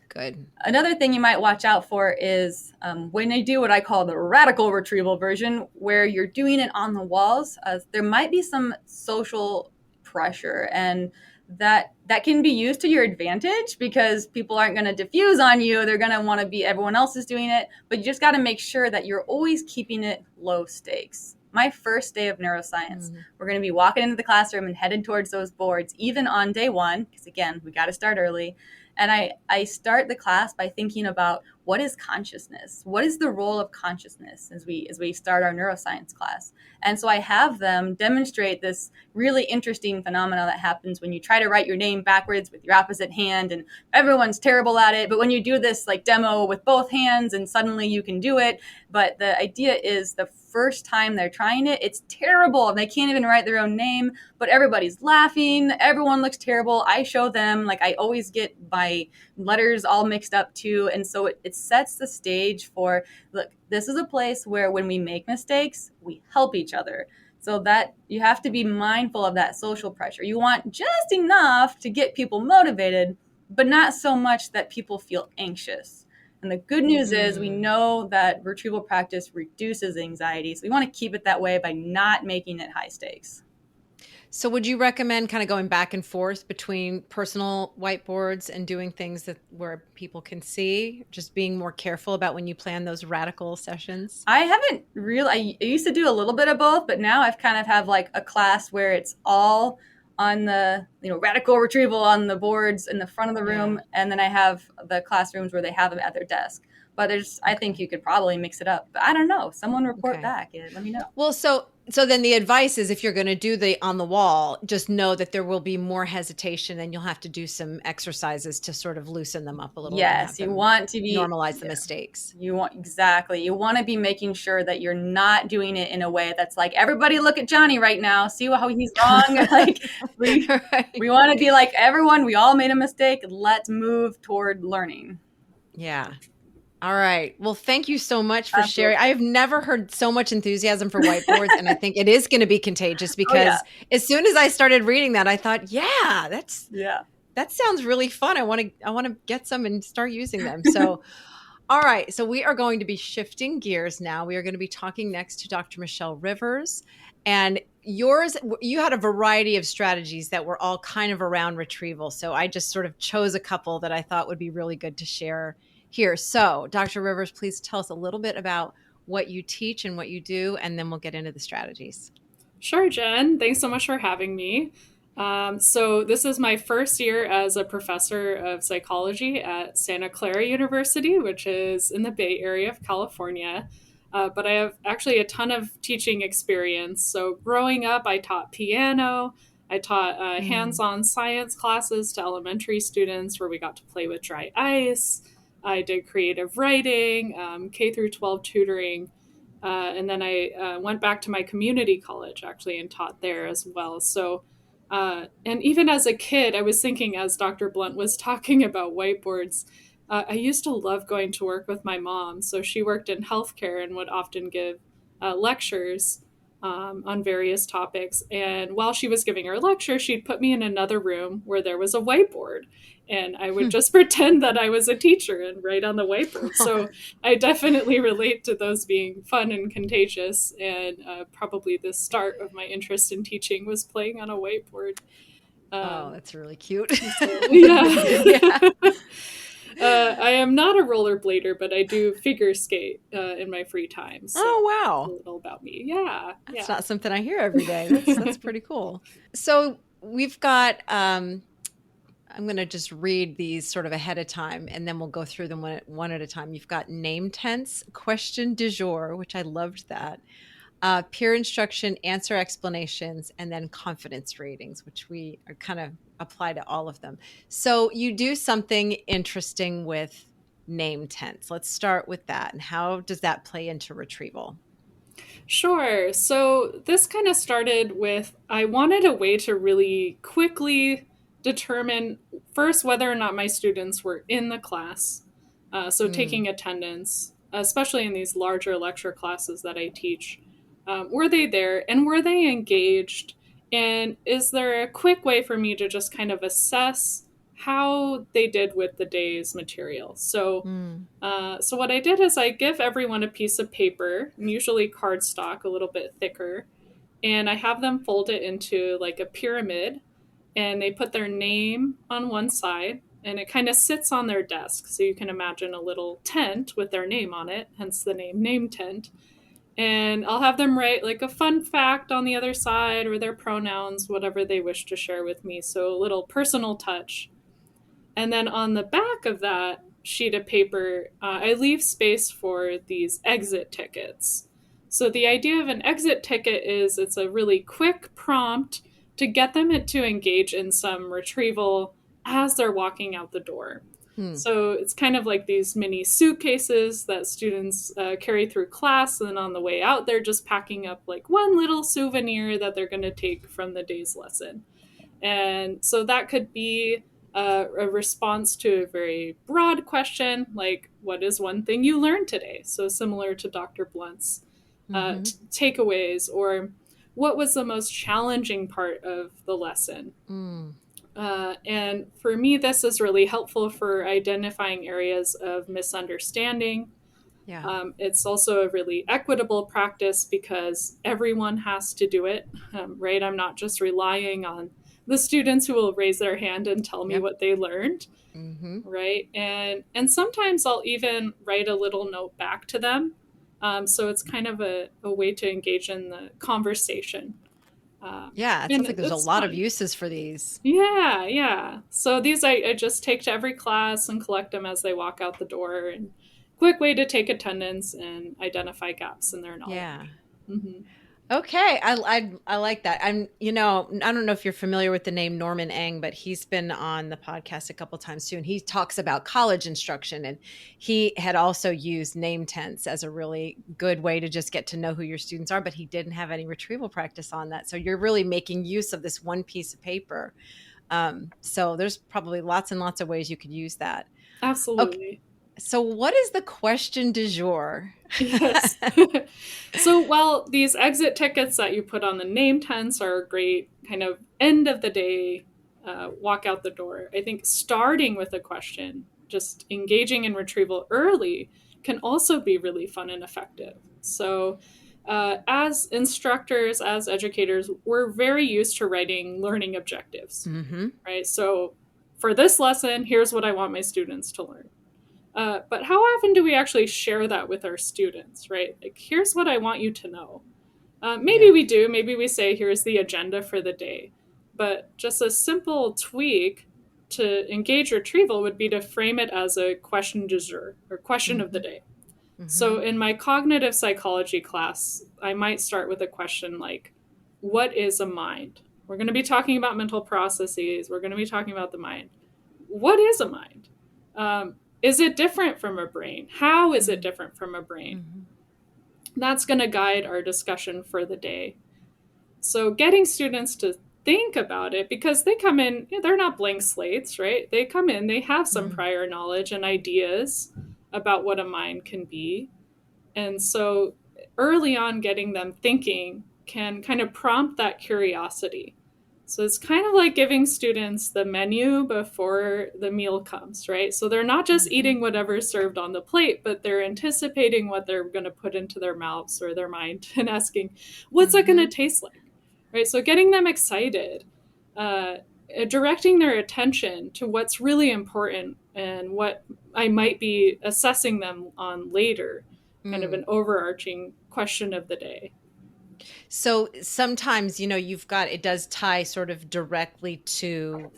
Good. Another thing you might watch out for is when I do what I call the radical retrieval version, where you're doing it on the walls, there might be some social pressure, and that can be used to your advantage because people aren't going to diffuse on you. They're going to want to be everyone else is doing it, but you just got to make sure that you're always keeping it low stakes. My first day of neuroscience, we're going to be walking into the classroom and headed towards those boards, even on day one, because again, we got to start early. And I start the class by thinking about what is consciousness? What is the role of consciousness as we start our neuroscience class? And so I have them demonstrate this really interesting phenomena that happens when you try to write your name backwards with your opposite hand, and everyone's terrible at it. But when you do this like demo with both hands, and suddenly you can do it. But the idea is the first time they're trying it, it's terrible and they can't even write their own name, but everybody's laughing. Everyone looks terrible. I show them, like I always get my letters all mixed up too. And so it sets the stage for, look, this is a place where when we make mistakes, we help each other. So that you have to be mindful of that social pressure. You want just enough to get people motivated, but not so much that people feel anxious. And the good news is we know that retrieval practice reduces anxiety. So we want to keep it that way by not making it high stakes. So would you recommend kind of going back and forth between personal whiteboards and doing things where people can see, just being more careful about when you plan those radical sessions? I haven't really, I used to do a little bit of both, but now I've kind of have like a class where it's all on the, radical retrieval on the boards in the front of the room. And then I have the classrooms where they have them at their desk. But I think you could probably mix it up. But I don't know. Someone report back. Let me know. Well, so then the advice is if you're going to do the on the wall, just know that there will be more hesitation and you'll have to do some exercises to sort of loosen them up a little. Yes, you want to normalize the mistakes. You want to be making sure that you're not doing it in a way that's like, everybody look at Johnny right now, see how he's wrong. Like we want to be like, everyone, we all made a mistake. Let's move toward learning. Yeah. All right. Well, thank you so much for sharing. I have never heard so much enthusiasm for whiteboards, and I think it is going to be contagious because as soon as I started reading that, I thought, that sounds really fun. I want to get some and start using them. So, all right. So we are going to be shifting gears now. We are going to be talking next to Dr. Michelle Rivers, and you had a variety of strategies that were all kind of around retrieval. So I just sort of chose a couple that I thought would be really good to share here. So, Dr. Rivers, please tell us a little bit about what you teach and what you do, and then we'll get into the strategies. Sure, Jen. Thanks so much for having me. So this is my first year as a professor of psychology at Santa Clara University, which is in the Bay Area of California. But I have actually a ton of teaching experience. So growing up, I taught piano. I taught hands-on science classes to elementary students where we got to play with dry ice. I did creative writing, K through 12 tutoring, and then I went back to my community college actually and taught there as well. So, and even as a kid, I was thinking as Dr. Blunt was talking about whiteboards, I used to love going to work with my mom. So she worked in healthcare and would often give lectures. on various topics. And while she was giving her lecture, she'd put me in another room where there was a whiteboard. And I would just pretend that I was a teacher and write on the whiteboard. So I definitely relate to those being fun and contagious. And probably the start of my interest in teaching was playing on a whiteboard. Oh, that's really cute. Yeah. I am not a rollerblader, but I do figure skate in my free time. So oh, wow. that's a little about me. Yeah. That's not something I hear every day. That's pretty cool. So we've got, I'm going to just read these sort of ahead of time, and then we'll go through them one at a time. You've got name tense, question du jour, which I loved that. Peer instruction, answer explanations, and then confidence ratings, which we are kind of apply to all of them. So you do something interesting with name tense. Let's start with that. And how does that play into retrieval? Sure. So this kind of started with, I wanted a way to really quickly determine first whether or not my students were in the class. So taking attendance, especially in these larger lecture classes that I teach. Were they there and were they engaged? And is there a quick way for me to just kind of assess how they did with the day's material? So what I did is I give everyone a piece of paper, usually cardstock, a little bit thicker, and I have them fold it into like a pyramid, and they put their name on one side, and it kind of sits on their desk. So you can imagine a little tent with their name on it, hence the name tent. And I'll have them write like a fun fact on the other side or their pronouns, whatever they wish to share with me. So a little personal touch. And then on the back of that sheet of paper, I leave space for these exit tickets. So the idea of an exit ticket is it's a really quick prompt to get them to engage in some retrieval as they're walking out the door. So it's kind of like these mini suitcases that students carry through class, and then on the way out, they're just packing up like one little souvenir that they're going to take from the day's lesson. And so that could be a response to a very broad question, like, what is one thing you learned today? So similar to Dr. Blunt's takeaways, or what was the most challenging part of the lesson? And for me, this is really helpful for identifying areas of misunderstanding. It's also a really equitable practice because everyone has to do it, right? I'm not just relying on the students who will raise their hand and tell me what they learned, right? And sometimes I'll even write a little note back to them. So it's kind of a way to engage in the conversation. It sounds like there's a lot of uses for these. Yeah. So these I just take to every class and collect them as they walk out the door, and quick way to take attendance and identify gaps in their knowledge. Yeah. Okay. I like that. I don't know if you're familiar with the name Norman Eng, but he's been on the podcast a couple times too. And he talks about college instruction, and he had also used name tense as a really good way to just get to know who your students are, but he didn't have any retrieval practice on that. So you're really making use of this one piece of paper. So there's probably lots and lots of ways you could use that. Absolutely. Okay. So what is the question du jour? Yes. So, these exit tickets that you put on the name tense are a great kind of end of the day, walk out the door. I think starting with a question, just engaging in retrieval early, can also be really fun and effective. So as instructors, as educators, we're very used to writing learning objectives, right? So for this lesson, here's what I want my students to learn. But how often do we actually share that with our students, right? Like, here's what I want you to know. Maybe we do. Maybe we say, here's the agenda for the day. But just a simple tweak to engage retrieval would be to frame it as a question du jour, or question of the day. So in my cognitive psychology class, I might start with a question like, what is a mind? We're going to be talking about mental processes. We're going to be talking about the mind. What is a mind? Is it different from a brain? How is it different from a brain? That's going to guide our discussion for the day. So getting students to think about it, because they come in, they're not blank slates, right? They come in, they have some prior knowledge and ideas about what a mind can be. And so early on, getting them thinking can kind of prompt that curiosity. So it's kind of like giving students the menu before the meal comes, right? So they're not just eating whatever's served on the plate, but they're anticipating what they're going to put into their mouths or their mind and asking, what's it going to taste like, right? So getting them excited, directing their attention to what's really important and what I might be assessing them on later, kind of an overarching question of the day. So sometimes, it does tie sort of directly to,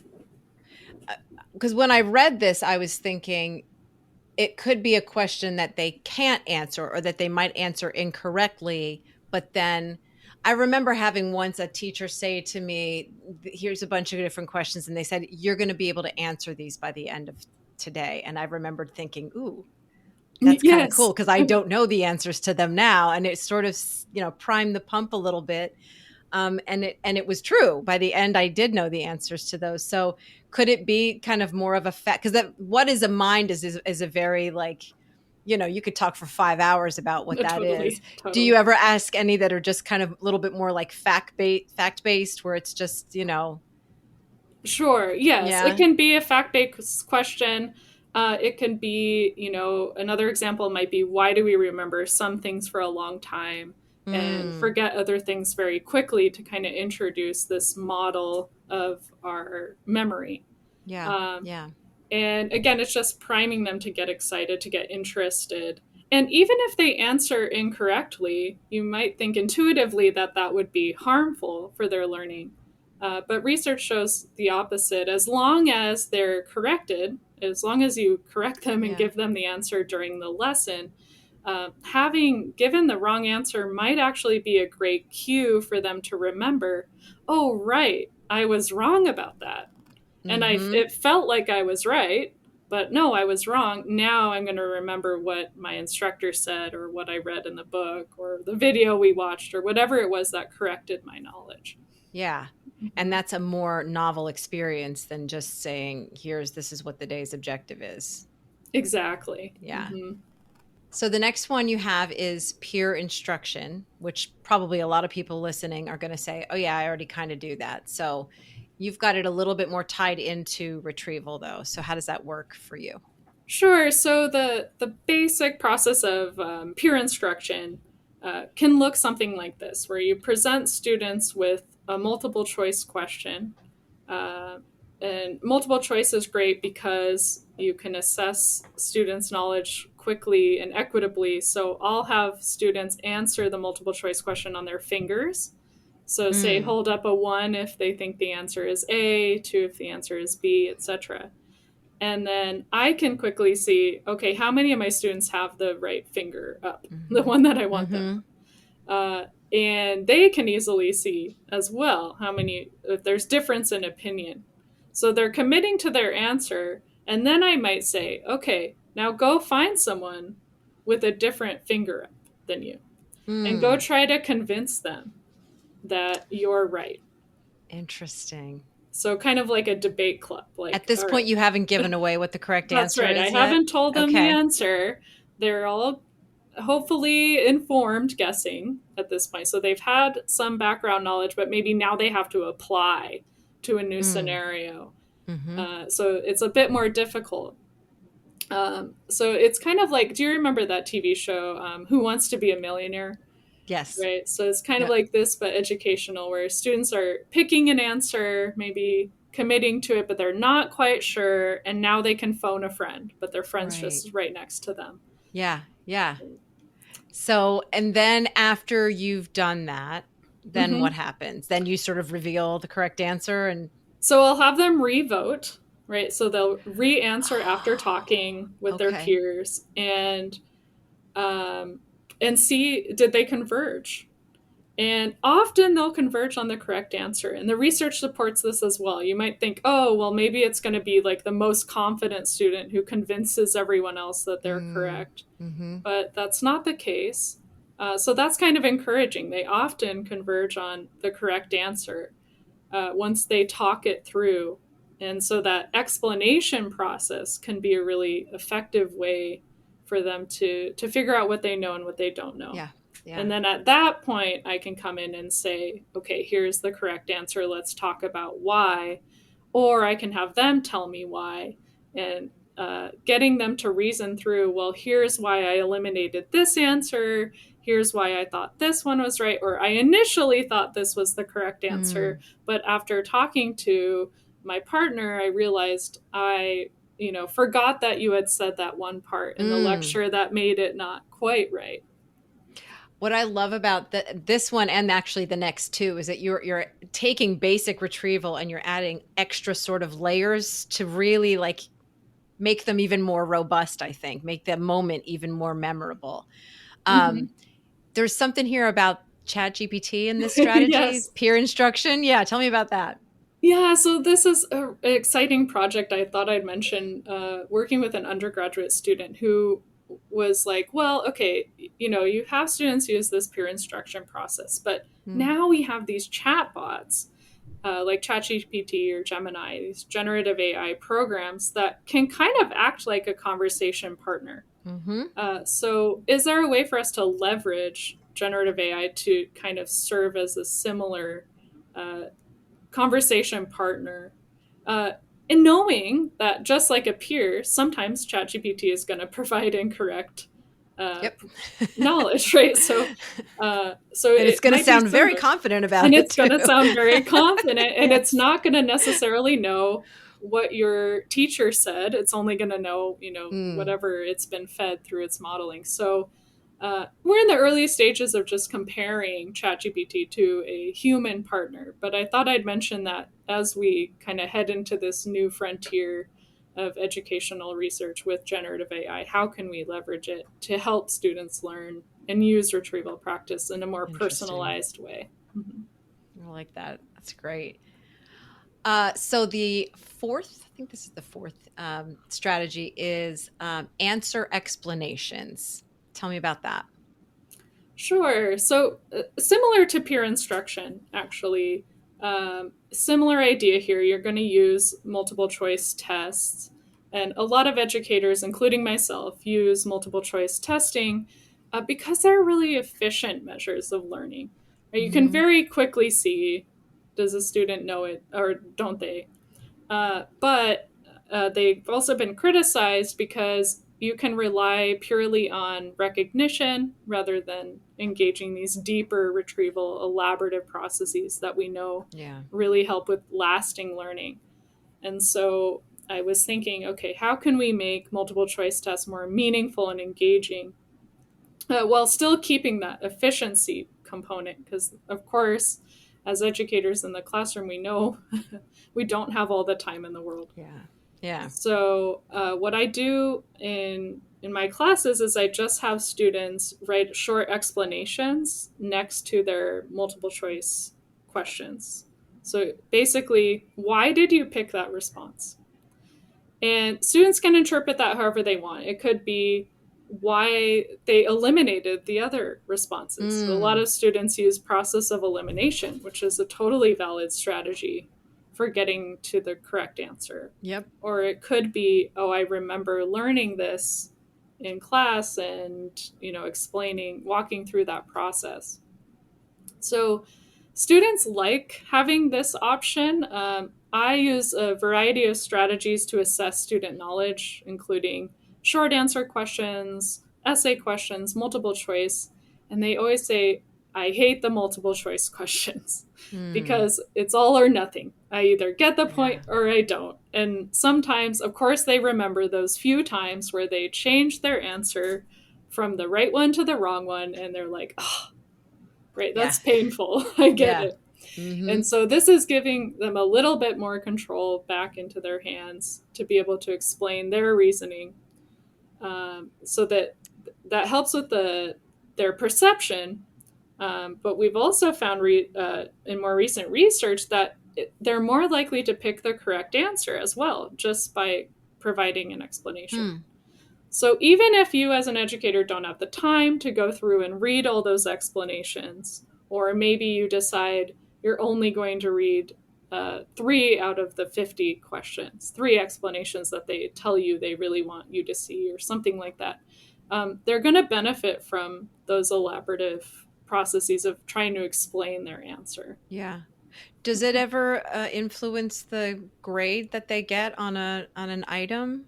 because when I read this, I was thinking it could be a question that they can't answer or that they might answer incorrectly. But then I remember having once a teacher say to me, here's a bunch of different questions. And they said, you're going to be able to answer these by the end of today. And I remembered thinking, ooh, that's kind of cool because I don't know the answers to them now. And it sort of, primed the pump a little bit. And it was true. By the end, I did know the answers to those. So could it be kind of more of a fact? Because what is a mind is a very you could talk for 5 hours about what that is. Totally. Do you ever ask any that are just kind of a little bit more like fact-based where it's just, Sure. Yes. Yeah. It can be a fact-based question. It can be, another example might be, why do we remember some things for a long time and forget other things very quickly, to kind of introduce this model of our memory. Yeah. And again, it's just priming them to get excited, to get interested. And even if they answer incorrectly, you might think intuitively that would be harmful for their learning. But research shows the opposite. As long as they're corrected, as long as you correct them and give them the answer during the lesson, having given the wrong answer might actually be a great cue for them to remember, oh, right, I was wrong about that. And it felt like I was right, but no, I was wrong. Now I'm going to remember what my instructor said or what I read in the book or the video we watched or whatever it was that corrected my knowledge. Yeah. And that's a more novel experience than just saying, this is what the day's objective is. Exactly. Yeah. So the next one you have is peer instruction, which probably a lot of people listening are going to say, oh yeah, I already kind of do that. So you've got it a little bit more tied into retrieval though. So how does that work for you? Sure. So the basic process of peer instruction can look something like this, where you present students with a multiple choice question. And multiple choice is great because you can assess students' knowledge quickly and equitably. So I'll have students answer the multiple choice question on their fingers. So say hold up a 1 if they think the answer is A, 2 if the answer is B, etc. And then I can quickly see, okay, how many of my students have the right finger up, the one that I want them. And they can easily see as well how many, if there's difference in opinion. So they're committing to their answer. And then I might say, okay, now go find someone with a different finger up than you and go try to convince them that you're right. Interesting. So kind of like a debate club. Like at this point, you haven't given away what the correct answer is. That's right. I haven't told them the answer. They're all hopefully informed guessing at this point. So they've had some background knowledge, but maybe now they have to apply to a new scenario. So it's a bit more difficult. So it's kind of like, do you remember that TV show, Who Wants to Be a Millionaire? Yes. Right. So it's kind of like this, but educational, where students are picking an answer, maybe committing to it, but they're not quite sure. And now they can phone a friend, but their friend's just right next to them. Yeah. Yeah. So, and then after you've done that, then what happens? Then you sort of reveal the correct answer. And so I'll have them re-vote, right? So they'll re-answer after talking with their peers and see, did they converge? And often they'll converge on the correct answer. And the research supports this as well. You might think, oh, well, maybe it's going to be like the most confident student who convinces everyone else that they're correct. But that's not the case. So that's kind of encouraging. They often converge on the correct answer once they talk it through. And so that explanation process can be a really effective way for them to figure out what they know and what they don't know. Yeah. Yeah. And then at that point, I can come in and say, okay, here's the correct answer. Let's talk about why. Or I can have them tell me why, and getting them to reason through, well, here's why I eliminated this answer. Here's why I thought this one was right. Or I initially thought this was the correct answer. But after talking to my partner, I realized I, forgot that you had said that one part in the lecture that made it not quite right. What I love about this one and actually the next two is that you're taking basic retrieval and you're adding extra sort of layers to really like make them even more robust, I think, make the moment even more memorable. There's something here about ChatGPT in this strategy, Yes. peer instruction. Yeah, tell me about that. Yeah, so this is an exciting project I thought I'd mention, working with an undergraduate student who was like, well, okay, you have students use this peer instruction process, but now we have these chatbots like ChatGPT or Gemini, these generative AI programs that can kind of act like a conversation partner. So is there a way for us to leverage generative AI to kind of serve as a similar conversation partner, and knowing that just like a peer, sometimes ChatGPT is going to provide incorrect knowledge, right? So it's going to sound very confident about it, and it's going to sound very confident, and it's not going to necessarily know what your teacher said. It's only going to know, whatever it's been fed through its modeling. So we're in the early stages of just comparing ChatGPT to a human partner, but I thought I'd mention that as we kind of head into this new frontier of educational research with generative AI, how can we leverage it to help students learn and use retrieval practice in a more personalized way? I like that. That's great. So the fourth, I think this is the fourth strategy is answer explanations. Tell me about that. Sure. So similar to peer instruction, actually, similar idea here. You're going to use multiple choice tests. And a lot of educators, including myself, use multiple choice testing because they're really efficient measures of learning. Right? You can very quickly see, does a student know it or don't they? But they've also been criticized because you can rely purely on recognition rather than engaging these deeper retrieval, elaborative processes that we know really help with lasting learning. And so I was thinking, okay, how can we make multiple choice tests more meaningful and engaging while still keeping that efficiency component? Because, of course, as educators in the classroom, we know we don't have all the time in the world. Yeah. So what I do in my classes is I just have students write short explanations next to their multiple choice questions. So basically, why did you pick that response? And students can interpret that however they want. It could be why they eliminated the other responses. A lot of students use process of elimination, which is a totally valid strategy for getting to the correct answer. Or it could be, oh, I remember learning this in class and, walking through that process. So students like having this option. I use a variety of strategies to assess student knowledge, including short answer questions, essay questions, multiple choice. And they always say, I hate the multiple choice questions because it's all or nothing. I either get the point or I don't. And sometimes, of course, they remember those few times where they changed their answer from the right one to the wrong one. And they're like, oh, right, that's painful. I get it. And so this is giving them a little bit more control back into their hands to be able to explain their reasoning. So that helps with their perception. But we've also found in more recent research that they're more likely to pick the correct answer as well, just by providing an explanation. So even if you as an educator don't have the time to go through and read all those explanations, or maybe you decide you're only going to read 3 out of the 50 questions, 3 explanations that they tell you they really want you to see, or something like that. they're going to benefit from those elaborative processes of trying to explain their answer. Yeah. Does it ever influence the grade that they get on an item?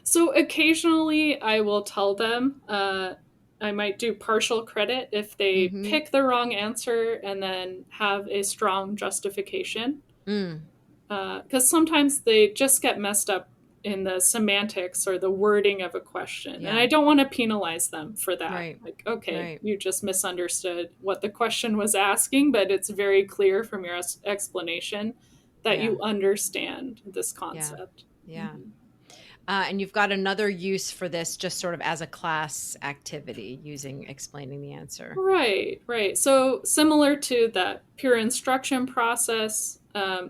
So occasionally I will tell them, I might do partial credit if they pick the wrong answer and then have a strong justification. Because sometimes they just get messed up in the semantics or the wording of a question. And I don't want to penalize them for that. Right. Like, okay, you just misunderstood what the question was asking, but it's very clear from your explanation that you understand this concept. Yeah. And you've got another use for this just sort of as a class activity explaining the answer. Right. So similar to that peer instruction process,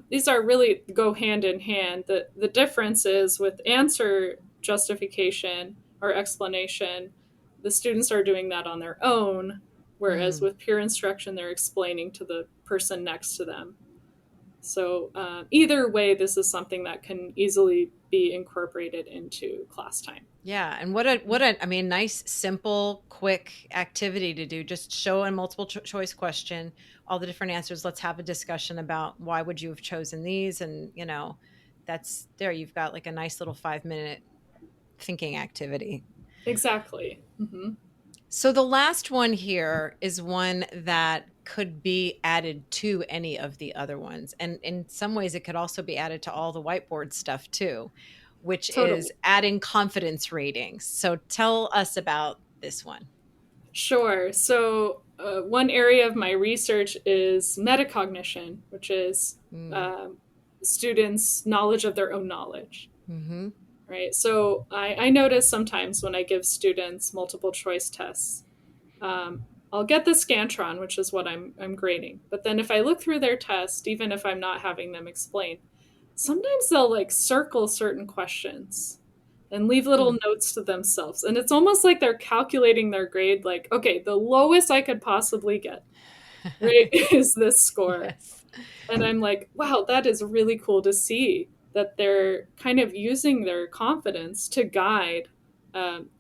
these are really go hand in hand. The difference is with answer justification or explanation, the students are doing that on their own, whereas with peer instruction, they're explaining to the person next to them. So either way, this is something that can easily be incorporated into class time. Yeah, and what a nice, simple, quick activity to do. Just show a multiple choice question, all the different answers. Let's have a discussion about why would you have chosen these, and that's there. You've got like a nice little 5-minute thinking activity. Exactly. Mm-hmm. So the last one here is one that could be added to any of the other ones. And in some ways, it could also be added to all the whiteboard stuff too, which is adding confidence ratings. So tell us about this one. Sure. So one area of my research is metacognition, which is students' knowledge of their own knowledge. Mm-hmm. Right. So I notice sometimes when I give students multiple choice tests, I'll get the Scantron, which is what I'm grading. But then if I look through their test, even if I'm not having them explain, sometimes they'll like circle certain questions and leave little notes to themselves. And it's almost like they're calculating their grade, like, okay, the lowest I could possibly get, right, is this score. Yes. And I'm like, wow, that is really cool to see that they're kind of using their confidence to guide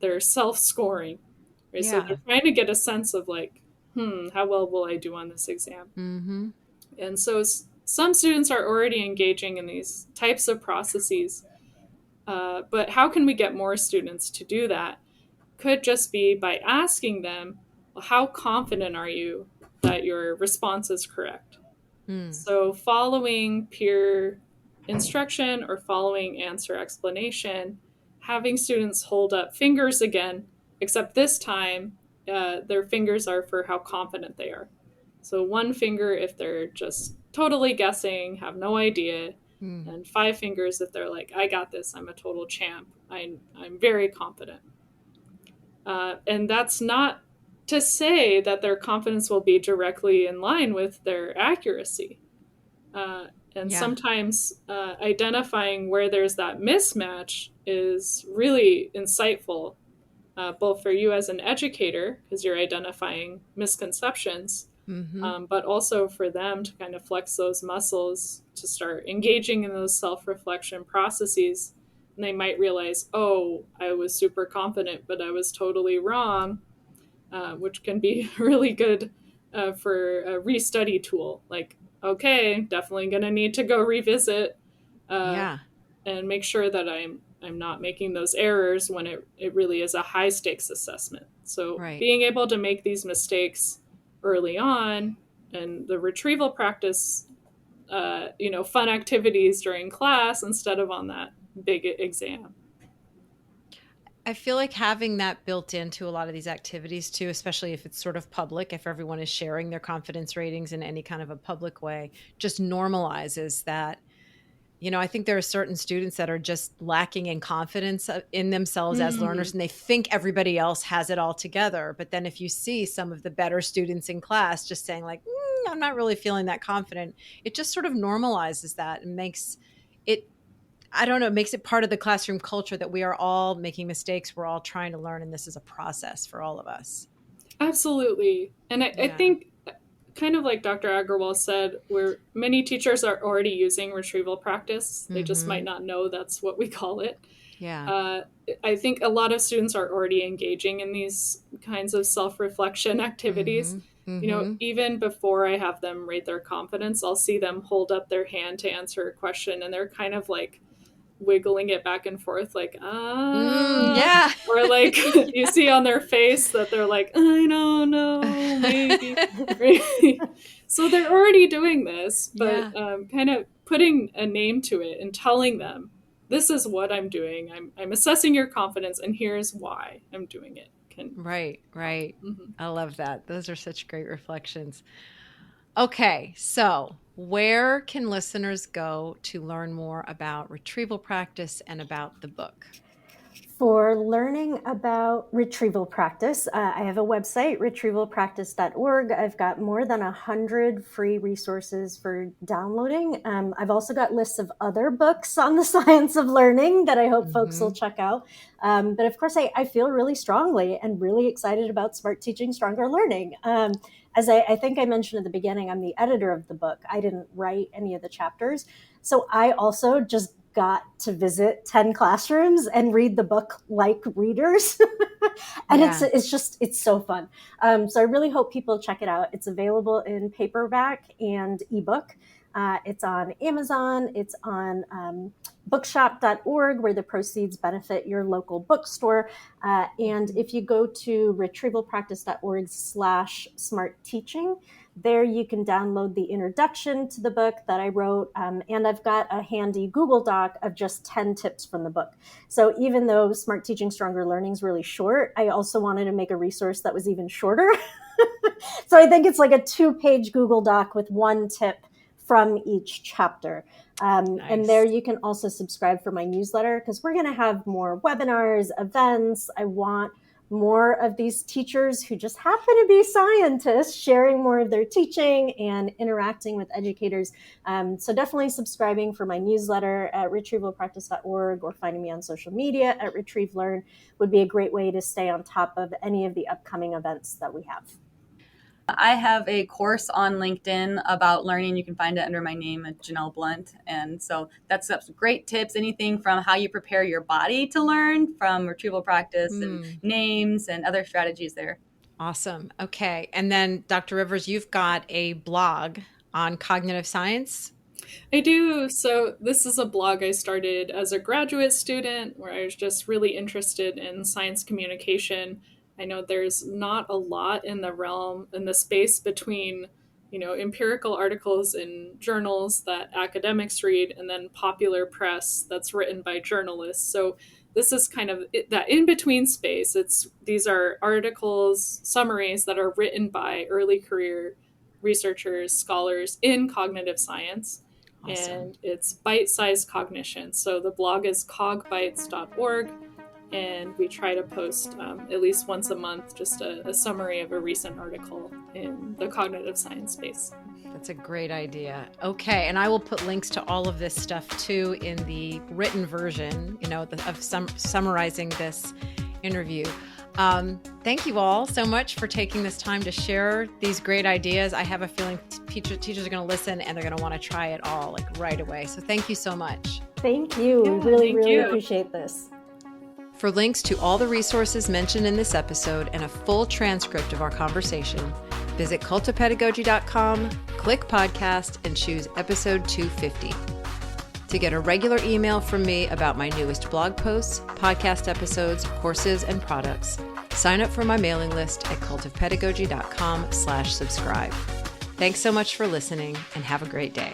their self-scoring. Right? Yeah. So they're trying to get a sense of like, how well will I do on this exam? Mm-hmm. And so some students are already engaging in these types of processes. But how can we get more students to do that? Could just be by asking them, well, how confident are you that your response is correct? So following peer instruction or following answer explanation, having students hold up fingers again, except this time their fingers are for how confident they are. So one finger if they're just totally guessing, have no idea, and 5 fingers if they're like, I got this, I'm a total champ, I'm very confident. And that's not to say that their confidence will be directly in line with their accuracy. Sometimes identifying where there's that mismatch is really insightful, both for you as an educator, because you're identifying misconceptions, but also for them to kind of flex those muscles to start engaging in those self-reflection processes. And they might realize, oh, I was super confident, but I was totally wrong, which can be really good for a restudy tool. Like, okay, definitely going to need to go revisit and make sure that I'm not making those errors when it really is a high stakes assessment. So being able to make these mistakes early on and the retrieval practice, fun activities during class instead of on that big exam. I feel like having that built into a lot of these activities too, especially if it's sort of public, if everyone is sharing their confidence ratings in any kind of a public way, just normalizes that. I think there are certain students that are just lacking in confidence in themselves as learners, and they think everybody else has it all together. But then if you see some of the better students in class just saying like, I'm not really feeling that confident, it just sort of normalizes that and makes it, it makes it part of the classroom culture that we are all making mistakes. We're all trying to learn, and this is a process for all of us. Absolutely. And I think kind of like Dr. Agarwal said, where many teachers are already using retrieval practice. They just might not know that's what we call it. I think a lot of students are already engaging in these kinds of self-reflection activities. Even before I have them rate their confidence, I'll see them hold up their hand to answer a question, and they're kind of like wiggling it back and forth, like, or like you see on their face that they're like, I don't know, maybe. So they're already doing this, but kind of putting a name to it and telling them, this is what I'm doing. I'm assessing your confidence, and here's why I'm doing it. Right. I love that. Those are such great reflections. Okay, so where can listeners go to learn more about retrieval practice and about the book? For learning about retrieval practice, I have a website, retrievalpractice.org. I've got more than 100 free resources for downloading. I've also got lists of other books on the science of learning that I hope folks will check out. But of course, I feel really strongly and really excited about Smart Teaching, Stronger Learning. As I think I mentioned at the beginning, I'm the editor of the book. I didn't write any of the chapters. So I also just got to visit 10 classrooms and read the book like readers. And it's so fun. So I really hope people check it out. It's available in paperback and ebook. It's on Amazon. It's on bookshop.org, where the proceeds benefit your local bookstore. And if you go to retrievalpractice.org/smartteaching, there you can download the introduction to the book that I wrote. And I've got a handy Google Doc of just 10 tips from the book. So even though Smart Teaching, Stronger Learning is really short, I also wanted to make a resource that was even shorter. So I think it's like a 2-page Google Doc with one tip from each chapter. Nice. And there you can also subscribe for my newsletter, because we're going to have more webinars, events. I want more of these teachers who just happen to be scientists sharing more of their teaching and interacting with educators. So definitely subscribing for my newsletter at retrievalpractice.org, or finding me on social media at RetrieveLearn would be a great way to stay on top of any of the upcoming events that we have. I have a course on LinkedIn about learning. You can find it under my name at Janell Blunt. And so that's some great tips, anything from how you prepare your body to learn from retrieval practice and names and other strategies there. Awesome. Okay. And then Dr. Rivers, you've got a blog on cognitive science. I do. So this is a blog I started as a graduate student, where I was just really interested in science communication. I know there's not a lot in the space between, empirical articles in journals that academics read, and then popular press that's written by journalists. So this is kind of that in-between space. These are articles, summaries that are written by early career researchers, scholars in cognitive science. Awesome. And it's bite-sized cognition. So the blog is cogbites.org. And we try to post at least once a month just a summary of a recent article in the cognitive science space. That's a great idea. Okay, and I will put links to all of this stuff too in the written version, of summarizing this interview. Thank you all so much for taking this time to share these great ideas. I have a feeling teachers are going to listen, and they're going to want to try it all right away. So thank you so much. Thank you. We really appreciate this. For links to all the resources mentioned in this episode and a full transcript of our conversation, visit cultofpedagogy.com, click podcast, and choose episode 250. To get a regular email from me about my newest blog posts, podcast episodes, courses, and products, sign up for my mailing list at cultofpedagogy.com/subscribe. Thanks so much for listening, and have a great day.